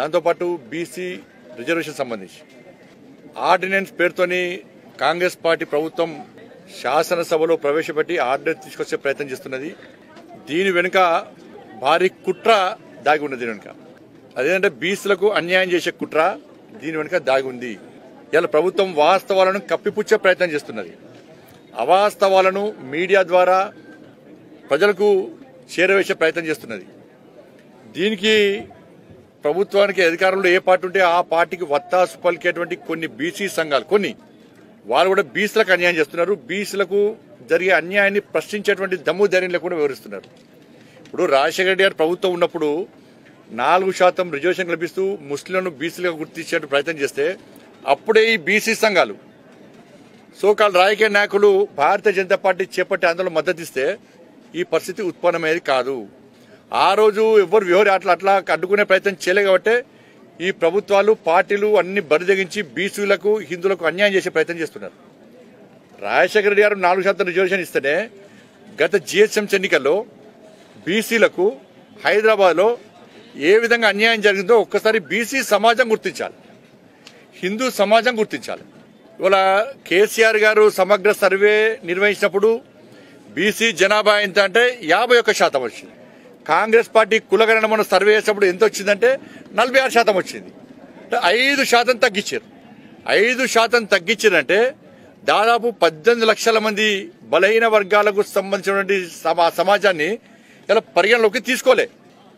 దాంతోపాటు BC reservation సంబంధించి ordinance పేరుతోని కాంగ్రెస్ పార్టీ ప్రభుత్వం శాసనసభలో ప్రవేశపెట్టి ఆర్డినెన్స్ తీసుకొచ్చే ప్రయత్నం చేస్తున్నది. దీని వెనుక భారీ కుట్ర దాగి ఉన్నది. దీని వెనుక అదేంటంటే బీసీలకు అన్యాయం చేసే కుట్ర దీని వెనుక దాగి ఉంది. ఇలా ప్రభుత్వం వాస్తవాలను కప్పిపుచ్చే ప్రయత్నం చేస్తున్నది. అవాస్తవాలను మీడియా ద్వారా ప్రజలకు చేరవేసే ప్రయత్నం చేస్తున్నది. దీనికి ప్రభుత్వానికి అధికారంలో ఏ పార్టీ ఉంటే ఆ పార్టీకి వత్తాసు పలికేటువంటి కొన్ని బీసీ సంఘాలు వాళ్ళు కూడా బీసీలకు అన్యాయం చేస్తున్నారు. బీసీలకు జరిగే అన్యాయాన్ని ప్రశ్నించేటువంటి దమ్ము ధైర్యం లేకుండా వివరిస్తున్నారు. ఇప్పుడు రాజశేఖర రెడ్డి గారు ప్రభుత్వం ఉన్నప్పుడు 4% రిజర్వేషన్ కల్పిస్తూ ముస్లింలను బీసీలుగా గుర్తించే ప్రయత్నం చేస్తే అప్పుడే ఈ బీసీ సంఘాలు సోకాల్ రాజకీయ నాయకులు భారతీయ జనతా పార్టీ చేపట్టే ఆందోళన మద్దతు ఇస్తే ఈ పరిస్థితి ఉత్పన్నమయ్యేది కాదు. ఆ రోజు ఎవరు వ్యవహారం అట్లా అడ్డుకునే ప్రయత్నం చేయలేదు కాబట్టి ఈ ప్రభుత్వాలు పార్టీలు అన్ని బరిదగించి బీసీలకు హిందువులకు అన్యాయం చేసే ప్రయత్నం చేస్తున్నారు. రాజశేఖర రెడ్డి గారు 4% రిజర్వేషన్ ఇస్తేనే గత జిహెచ్ఎంసీ ఎన్నికల్లో బీసీలకు హైదరాబాద్ లో ఏ విధంగా అన్యాయం జరిగిందో ఒక్కసారి బీసీ సమాజం గుర్తించాలి, హిందూ సమాజం గుర్తించాలి. ఇవాళ కేసీఆర్ గారు సమగ్ర సర్వే నిర్వహించినప్పుడు బీసీ జనాభా ఎంత అంటే 51% వచ్చింది. కాంగ్రెస్ పార్టీ కులగణన మన సర్వే చేసినప్పుడు ఎంత వచ్చిందంటే 46% వచ్చింది. 5% తగ్గించారు. 5% తగ్గించారంటే దాదాపు 18 లక్షల మంది బలహీన వర్గాలకు సంబంధించినటువంటి సమాజాన్ని ఇలా పరిగణలోకి తీసుకోలే.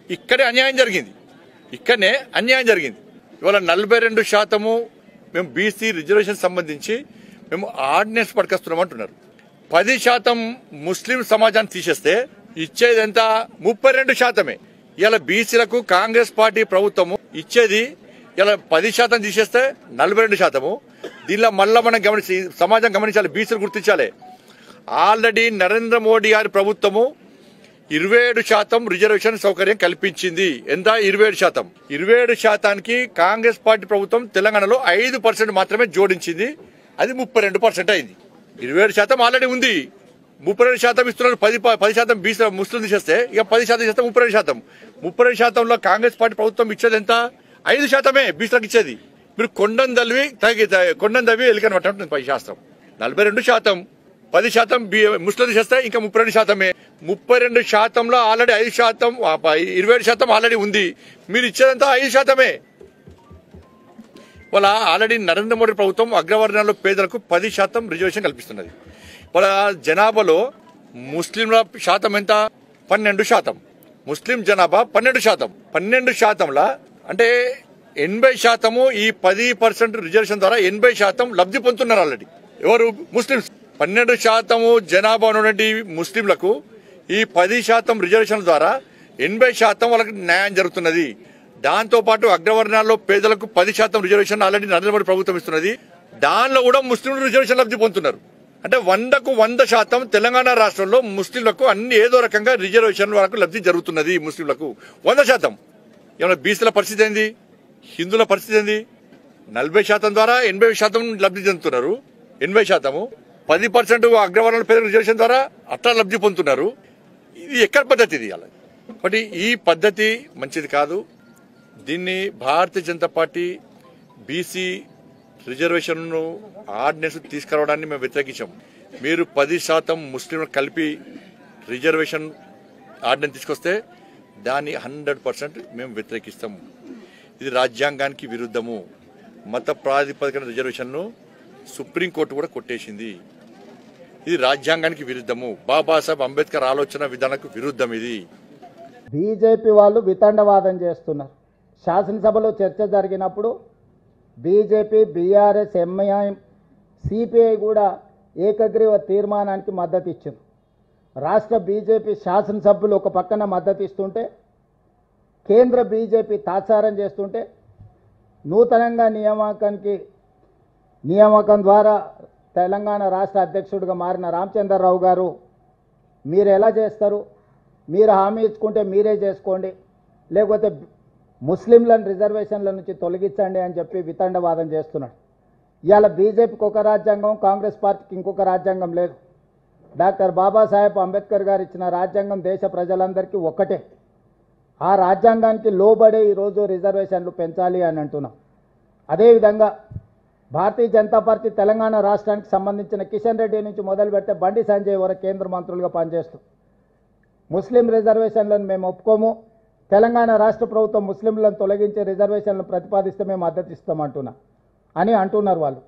ఇక్కడే అన్యాయం జరిగింది. ఇవాళ 42% మేము బీసీ రిజర్వేషన్ సంబంధించి మేము ఆర్డినెన్స్ పట్టుకొస్తున్నాం అంటున్నారు. 10% ముస్లిం సమాజాన్ని తీసేస్తే ఇచ్చేది ఎంత? 32%. ఇలా బీసీలకు కాంగ్రెస్ పార్టీ ప్రభుత్వము ఇచ్చేది ఇలా 10% తీసేస్తే 42%. దీనిలో మళ్ళా మనం సమాజం గమనించాలి, బీసీలు గుర్తించాలి. ఆల్రెడీ నరేంద్ర మోడీ గారి ప్రభుత్వము 27% రిజర్వేషన్ సౌకర్యం కల్పించింది. ఎంత? 27%. 27%కి కాంగ్రెస్ పార్టీ ప్రభుత్వం తెలంగాణలో 5% మాత్రమే జోడించింది. అది 32% అయింది. 27% ఆల్రెడీ ఉంది. 32% ఇస్తున్నారు. 10% బీసీ ముస్లిం తీసేస్తే ఇక 10% తీసేస్తే 32%. 32%లో కాంగ్రెస్ పార్టీ ప్రభుత్వం ఇచ్చేది ఎంత? 5%మే బీసీలకు ఇచ్చేది. మీరు కొండం దవ్వి ఎలికని పట్టినట్టు పై శాస్త్రం. 42%, 10% ముస్లిం తీసేస్తే ఇంకా 32%మే. 32%లో ఆల్రెడీ 5%, 27% ఆల్రెడీ ఉంది. మీరు ఇచ్చేదంతా 5%మే. వాళ్ళ ఆల్రెడీ నరేంద్ర మోడీ ప్రభుత్వం అగ్రవర్ణాల్లో పేదలకు 10% రిజర్వేషన్ కల్పిస్తున్నది. వాళ్ళ జనాభాలో ముస్లింల శాతం ఎంత? 12%. ముస్లిం జనాభా 12%. 12%లా అంటే 80% ఈ 10% రిజర్వేషన్ ద్వారా 80% లబ్ధి పొందుతున్నారు. ఆల్రెడీ ఎవరు? ముస్లింస్. 12% జనాభా ఉన్నటువంటి ముస్లింలకు ఈ 10% రిజర్వేషన్ ద్వారా 80% వాళ్ళకి న్యాయం జరుగుతున్నది. దాంతో పాటు అగ్రవర్ణాల్లో పేదలకు 10% రిజర్వేషన్ ఆల్రెడీ నరేంద్ర మోడీ ప్రభుత్వం ఇస్తున్నది. దానిలో కూడా ముస్లింలు రిజర్వేషన్ లబ్ధి పొందుతున్నారు. అంటే 100% తెలంగాణ రాష్ట్రంలో ముస్లింలకు అన్ని ఏదో రకంగా రిజర్వేషన్ వరకు లబ్ధి జరుగుతున్నది. ముస్లింలకు 100%. ఏమైనా బీసీల పరిస్థితి ఏంది? హిందువుల పరిస్థితి ఏంది? 40% ద్వారా 80% లబ్ధి చెందుతున్నారు. 80%, 10% అగ్రవర్ణాల పేద రిజర్వేషన్ ద్వారా అట్లా లబ్ధి పొందుతున్నారు. ఇది ఎక్కడ పద్ధతి? ఇది కాబట్టి ఈ పద్ధతి మంచిది కాదు. దీన్ని Bharatiya Janata Party BC reservation ordinance తీసుకురావడాన్ని మేము వ్యతిరేకించాం. మీరు 10% ముస్లింలు కలిపి రిజర్వేషన్ ఆర్డినెన్స్ తీసుకొస్తే దాన్ని 100% మేము వ్యతిరేకిస్తాం. ఇది రాజ్యాంగానికి విరుద్ధము. మత ప్రాతిపదికన రిజర్వేషన్ను సుప్రీంకోర్టు కూడా కొట్టేసింది. ఇది రాజ్యాంగానికి విరుద్ధము. బాబాసాహెబ్ అంబేద్కర్ ఆలోచన విధానానికి విరుద్ధం. ఇది బీజేపీ వాళ్ళు వితండవాదం చేస్తున్నారు. శాసనసభలో చర్చ జరిగినప్పుడు బీజేపీ, బీఆర్ఎస్, ఎంఐఎం, సిపిఐ కూడా ఏకగ్రీవ తీర్మానానికి మద్దతు ఇచ్చారు. రాష్ట్ర బీజేపీ శాసనసభ్యులు ఒక పక్కన మద్దతు ఇస్తుంటే, కేంద్ర బీజేపీ తాత్సారం చేస్తుంటే, నూతనంగా నియామకం ద్వారా తెలంగాణ రాష్ట్ర అధ్యక్షుడిగా మారిన రామచంద్రరావు గారు మీరు ఎలా చేస్తారు? మీరు హామీ ఇచ్చుకుంటే మీరే చేసుకోండి, లేకపోతే ముస్లింలను రిజర్వేషన్ల నుంచి తొలగించండి అని చెప్పి వితండవాదం చేస్తున్నాడు. ఇవాళ బీజేపీకి ఒక రాజ్యాంగం, కాంగ్రెస్ పార్టీకి ఇంకొక రాజ్యాంగం లేదు. డాక్టర్ బాబాసాహెబ్ అంబేద్కర్ గారు ఇచ్చిన రాజ్యాంగం దేశ ప్రజలందరికీ ఒక్కటే. ఆ రాజ్యాంగానికి లోబడే ఈరోజు రిజర్వేషన్లు పెంచాలి అని అంటున్నాం. అదేవిధంగా భారతీయ జనతా పార్టీ తెలంగాణ రాష్ట్రానికి సంబంధించిన కిషన్ రెడ్డి నుంచి మొదలు పెడితే బండి సంజయ్ వరకు కేంద్ర మంత్రులుగా పనిచేస్తూ ముస్లిం రిజర్వేషన్లను మేము ఒప్పుకోము, తెలంగాణ రాష్ట్ర ప్రభుత్వం ముస్లింలను తొలగించే రిజర్వేషన్లను ప్రతిపాదిస్తే మేము మద్దతు ఇస్తామంటున్నా అని అంటున్నారు వాళ్ళు.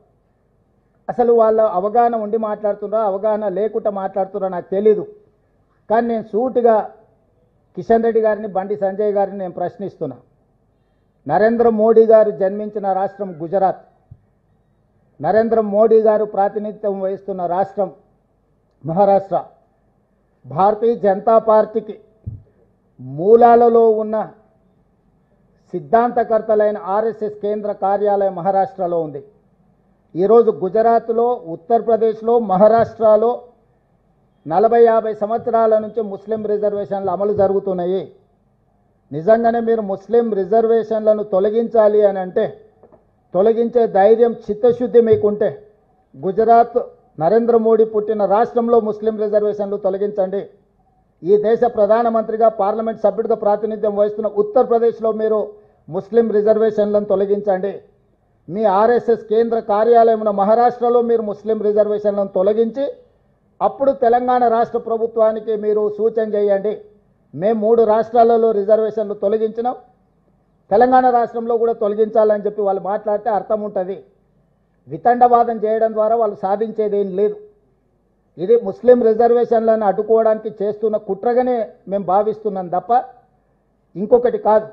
అసలు వాళ్ళ అవగాహన ఉండి మాట్లాడుతున్నారా అవగాహన లేకుండా మాట్లాడుతున్నారా నాకు తెలీదు. కానీ నేను సూటిగా కిషన్ రెడ్డి గారిని బండి సంజయ్ గారిని నేను ప్రశ్నిస్తున్నా. నరేంద్ర మోడీ గారు జన్మించిన రాష్ట్రం గుజరాత్, నరేంద్ర మోడీ గారు ప్రాతినిధ్యం వహిస్తున్న రాష్ట్రం మహారాష్ట్ర, భారతీయ జనతా పార్టీకి మూలాలలో ఉన్న సిద్ధాంతకర్తలైన ఆర్ఎస్ఎస్ కేంద్ర కార్యాలయం మహారాష్ట్రలో ఉంది. ఈరోజు గుజరాత్లో, ఉత్తరప్రదేశ్లో, మహారాష్ట్రలో 40-50 సంవత్సరాల నుంచి ముస్లిం రిజర్వేషన్లు అమలు జరుగుతున్నాయి. నిజంగానే మీరు ముస్లిం రిజర్వేషన్లను తొలగించాలి అని అంటే, తొలగించే ధైర్యం చిత్తశుద్ధి మీకుంటే గుజరాత్ నరేంద్ర మోడీ పుట్టిన రాష్ట్రంలో ముస్లిం రిజర్వేషన్లు తొలగించండి. ఈ దేశ ప్రధానమంత్రిగా పార్లమెంట్ సభ్యుడిగా ప్రాతినిధ్యం వహిస్తున్న ఉత్తరప్రదేశ్లో మీరు ముస్లిం రిజర్వేషన్లను తొలగించండి. మీ ఆర్ఎస్ఎస్ కేంద్ర కార్యాలయం మహారాష్ట్రలో మీరు ముస్లిం రిజర్వేషన్లను తొలగించి అప్పుడు తెలంగాణ రాష్ట్ర ప్రభుత్వానికి మీరు సూచన చేయండి. మేము 3 రాష్ట్రాలలో రిజర్వేషన్లు తొలగించినాం, తెలంగాణ రాష్ట్రంలో కూడా తొలగించాలని చెప్పి వాళ్ళు మాట్లాడితే అర్థం ఉంటుంది. వితండవాదం చేయడం ద్వారా వాళ్ళు సాధించేది ఏం లేదు. ఇది ముస్లిం రిజర్వేషన్లను అడ్డుకోవడానికి చేస్తున్న కుట్రగానే మేము భావిస్తున్నాం తప్ప ఇంకొకటి కాదు.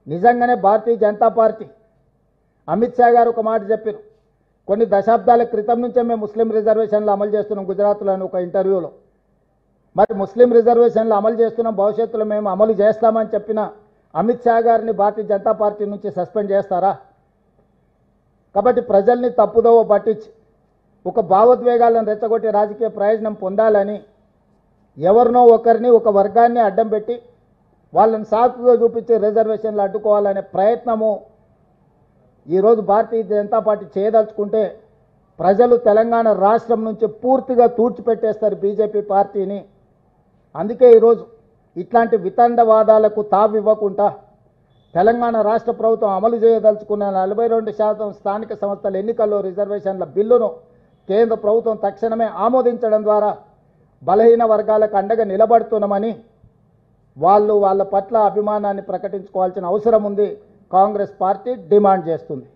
నిజంగానే భారతీయ జనతా పార్టీ అమిత్ షా గారు ఒక మాట చెప్పారు, కొన్ని దశాబ్దాల క్రితం నుంచే మేము ముస్లిం రిజర్వేషన్లు అమలు చేస్తున్నాం గుజరాత్లో అని ఒక ఇంటర్వ్యూలో. మరి ముస్లిం రిజర్వేషన్లు అమలు చేస్తున్నాం, భవిష్యత్తులో మేము అమలు చేస్తామని చెప్పిన అమిత్ షా గారిని భారతీయ జనతా పార్టీ నుంచి సస్పెండ్ చేస్తారా? కాబట్టి ప్రజల్ని తప్పుదోవ పట్టించి ఒక భావోద్వేగాలను రెచ్చగొట్టి రాజకీయ ప్రయోజనం పొందాలని ఎవరినో ఒకరిని, ఒక వర్గాన్ని అడ్డం పెట్టి వాళ్ళని సాకుగా చూపించి రిజర్వేషన్లు అడ్డుకోవాలనే ప్రయత్నము ఈరోజు భారతీయ జనతా పార్టీ చేయదలుచుకుంటే ప్రజలు తెలంగాణ రాష్ట్రం నుంచి పూర్తిగా తూర్చిపెట్టేస్తారు బీజేపీ పార్టీని. అందుకే ఈరోజు ఇట్లాంటి వితండవాదాలకు తావివ్వకుండా తెలంగాణ రాష్ట్ర ప్రభుత్వం అమలు చేయదలుచుకున్న 42% స్థానిక సంస్థల ఎన్నికల్లో రిజర్వేషన్ల బిల్లును కేంద్ర ప్రభుత్వం తక్షణమే ఆమోదించడం ద్వారా బలహీన వర్గాలకు అండగా నిలబడుతున్నామని వాళ్ళ పట్ల అభిమానాన్ని ప్రకటించుకోవాల్సిన అవసరం ఉంది. కాంగ్రెస్ పార్టీ డిమాండ్ చేస్తుంది.